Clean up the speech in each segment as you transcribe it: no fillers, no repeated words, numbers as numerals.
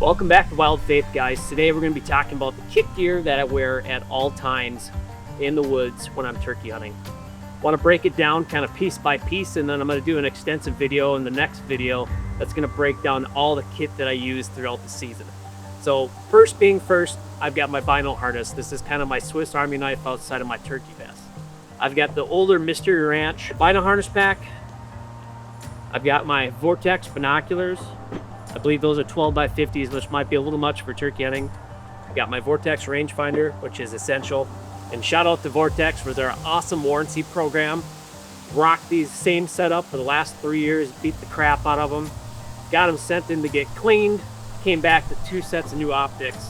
Welcome back to Wild Faith, guys. Today we're going to be talking about the kit gear that I wear at all times in the woods when I'm turkey hunting. I want to break it down kind of piece by piece, and then I'm going to do an extensive video in the next video that's going to break down all the kit that I use throughout the season. So first being first, I've got my vinyl harness. This is kind of my Swiss Army knife outside of my turkey vest. I've got the older Mystery Ranch vinyl harness pack. I've got my Vortex binoculars. I believe those are 12 by 50s, which might be a little much for turkey hunting. I got my Vortex rangefinder, which is essential. And shout out to Vortex for their awesome warranty program. Rocked these same setup for the last 3 years, beat the crap out of them. Got them sent in to get cleaned, came back to 2 sets of new optics.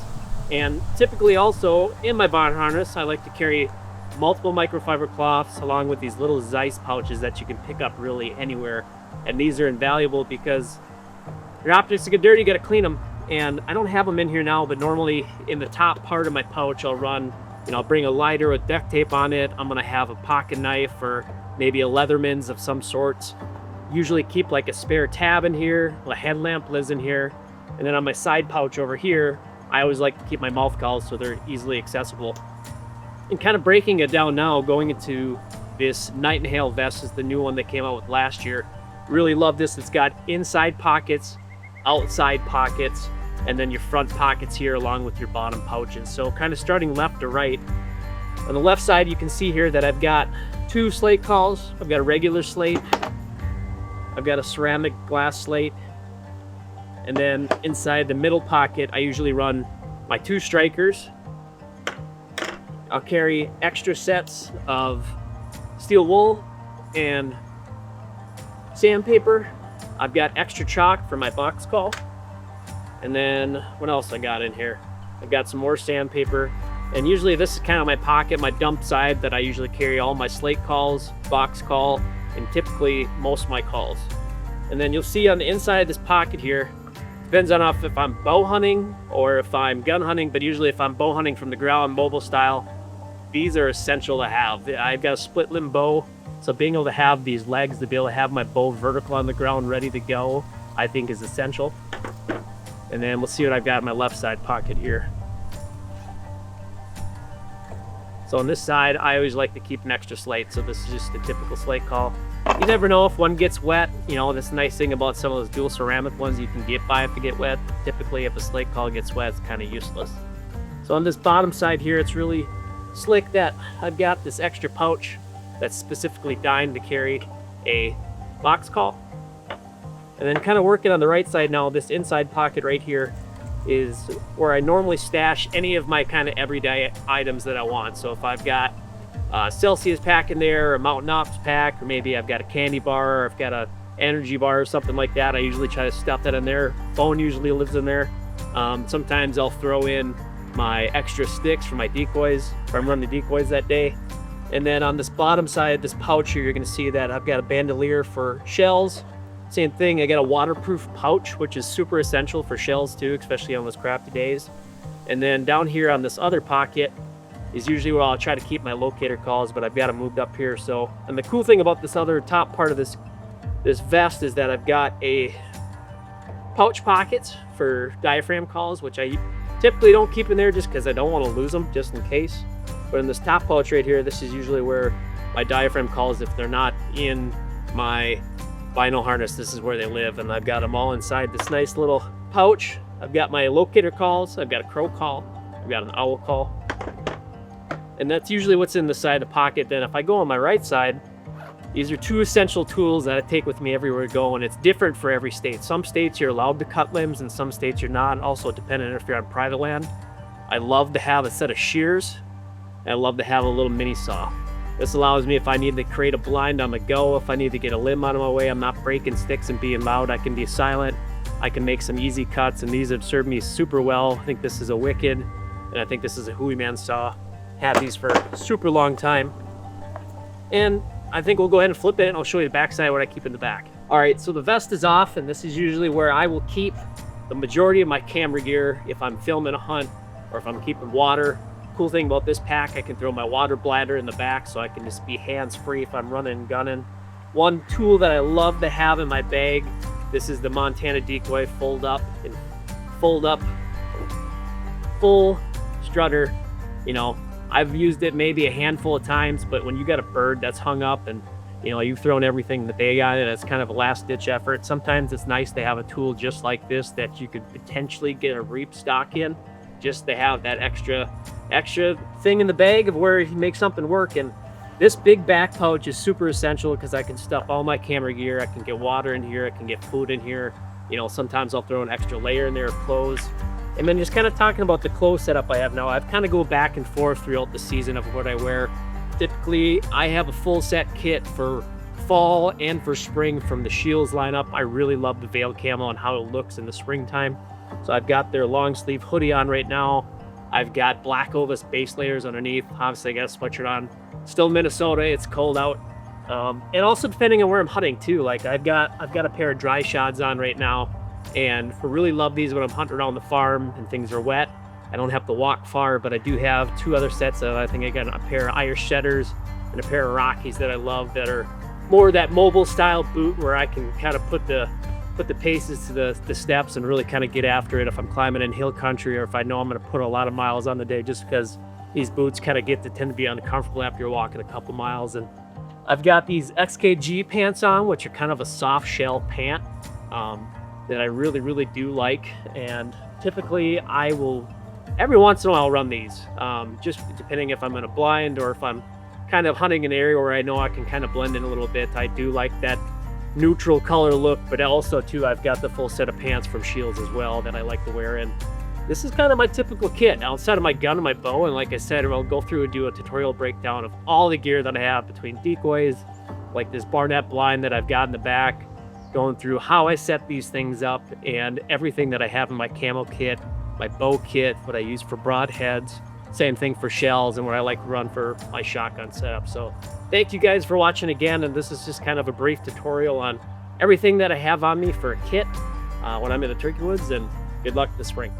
And typically also in my vinyl harness, I like to carry multiple microfiber cloths along with these little Zeiss pouches that you can pick up really anywhere. And these are invaluable because your optics get dirty, you gotta clean them. And I don't have them in here now, but normally in the top part of my pouch, I'll run, I'll bring a lighter with duct tape on it. I'm gonna have a pocket knife or maybe a Leatherman's of some sorts. Usually keep like a spare tab in here. A headlamp lives in here. And then on my side pouch over here, I always like to keep my mouth calls so they're easily accessible. And kind of breaking it down now, going into this Nightingale vest is the new one that came out with last year. Really love this. It's got inside pockets, outside pockets, and then your front pockets here along with your bottom pouches. So kind of starting left to right. On the left side, you can see here that I've got 2 slate calls. I've got a regular slate. I've got a ceramic glass slate. And then inside the middle pocket, I usually run my 2 strikers. I'll carry extra sets of steel wool and sandpaper. I've got extra chalk for my box call. And then what else I got in here? I've got some more sandpaper. And usually this is kind of my pocket, my dump side that I usually carry all my slate calls, box call, and typically most of my calls. And then you'll see on the inside of this pocket here, depends on if I'm bow hunting or if I'm gun hunting, but usually if I'm bow hunting from the ground, mobile style, these are essential to have. I've got a split limb bow, so being able to have these legs to be able to have my bow vertical on the ground ready to go, I think is essential. And then we'll see what I've got in my left side pocket here. So on this side, I always like to keep an extra slate. So this is just a typical slate call. You never know if one gets wet. This nice thing about some of those dual ceramic ones, you can get by if they get wet. Typically, if a slate call gets wet, it's kind of useless. So on this bottom side here, it's really slick that I've got this extra pouch that's specifically designed to carry a box call. And then kind of working on the right side now, this inside pocket right here is where I normally stash any of my kind of everyday items that I want. So if I've got a Celsius pack in there, or a Mountain Ops pack, or maybe I've got a candy bar, or I've got a energy bar or something like that, I usually try to stuff that in there. Phone usually lives in there. Sometimes I'll throw in my extra sticks for my decoys, if I'm running decoys that day. And then on this bottom side of this pouch here, you're gonna see that I've got a bandolier for shells. Same thing, I got a waterproof pouch, which is super essential for shells too, especially on those crafty days. And then down here on this other pocket is usually where I'll try to keep my locator calls, but I've got them moved up here. So, and the cool thing about this other top part of this vest is that I've got a pouch pockets for diaphragm calls, which I typically don't keep in there just because I don't want to lose them, just in case. But in this top pouch right here, this is usually where my diaphragm calls, if they're not in my vinyl harness, this is where they live. And I've got them all inside this nice little pouch. I've got my locator calls, I've got a crow call, I've got an owl call. And that's usually what's in the side of the pocket. Then if I go on my right side, these are 2 essential tools that I take with me everywhere I go, and it's different for every state. Some states you're allowed to cut limbs and some states you're not, also depending if you're on private land. I love to have a set of shears, and I love to have a little mini saw. This allows me, if I need to create a blind on the go, if I need to get a limb out of my way, I'm not breaking sticks and being loud, I can be silent, I can make some easy cuts, and these have served me super well. I think this is a Wicked, and I think this is a Hui Man saw. Had these for a super long time. And I think we'll go ahead and flip it, and I'll show you the back side, what I keep in the back. All right, so the vest is off, and this is usually where I will keep the majority of my camera gear if I'm filming a hunt or if I'm keeping water. Cool thing about this pack, I can throw my water bladder in the back so I can just be hands-free if I'm running and gunning. One tool that I love to have in my bag, this is the Montana Decoy fold up and fold up full strutter. You know, I've used it maybe a handful of times, but when you got a bird that's hung up and you've thrown everything that they got, it's kind of a last ditch effort. Sometimes it's nice to have a tool just like this that you could potentially get a reap stock in, just to have that extra thing in the bag of where you make something work. And this big back pouch is super essential because I can stuff all my camera gear. I can get water in here. I can get food in here. Sometimes I'll throw an extra layer in there of clothes. And then just kind of talking about the clothes setup I have now, I've kind of go back and forth throughout the season of what I wear. Typically, I have a full set kit for fall and for spring from the Shields lineup. I really love the Veil camo and how it looks in the springtime. So I've got their long sleeve hoodie on right now. I've got black Ovis base layers underneath. Obviously, I got a sweatshirt on. Still Minnesota, it's cold out. And also depending on where I'm hunting too. Like I've got a pair of dry shods on right now. And I really love these when I'm hunting around the farm and things are wet. I don't have to walk far, but I do have two other sets of, I think I got a pair of Irish Setters and a pair of Rockies that I love that are more that mobile style boot where I can kind of put the paces to the steps and really kind of get after it if I'm climbing in hill country or if I know I'm going to put a lot of miles on the day, just because these boots kind of tend to be uncomfortable after you're walking a couple miles. And I've got these XKG pants on, which are kind of a soft shell pant that I really do like. And typically I will, every once in a while, run these, just depending if I'm in a blind or if I'm kind of hunting an area where I know I can kind of blend in a little bit. I do like that neutral color look, but also too, I've got the full set of pants from Shields as well that I like to wear. And this is kind of my typical kit outside of my gun and my bow. And like I said, I'll go through and do a tutorial breakdown of all the gear that I have between decoys, like this Barnett blind that I've got in the back, going through how I set these things up and everything that I have in my camo kit, my bow kit, what I use for broadheads, same thing for shells, and what I like to run for my shotgun setup. So thank you guys for watching again, and this is just kind of a brief tutorial on everything that I have on me for a kit when I'm in the turkey woods, and good luck this spring.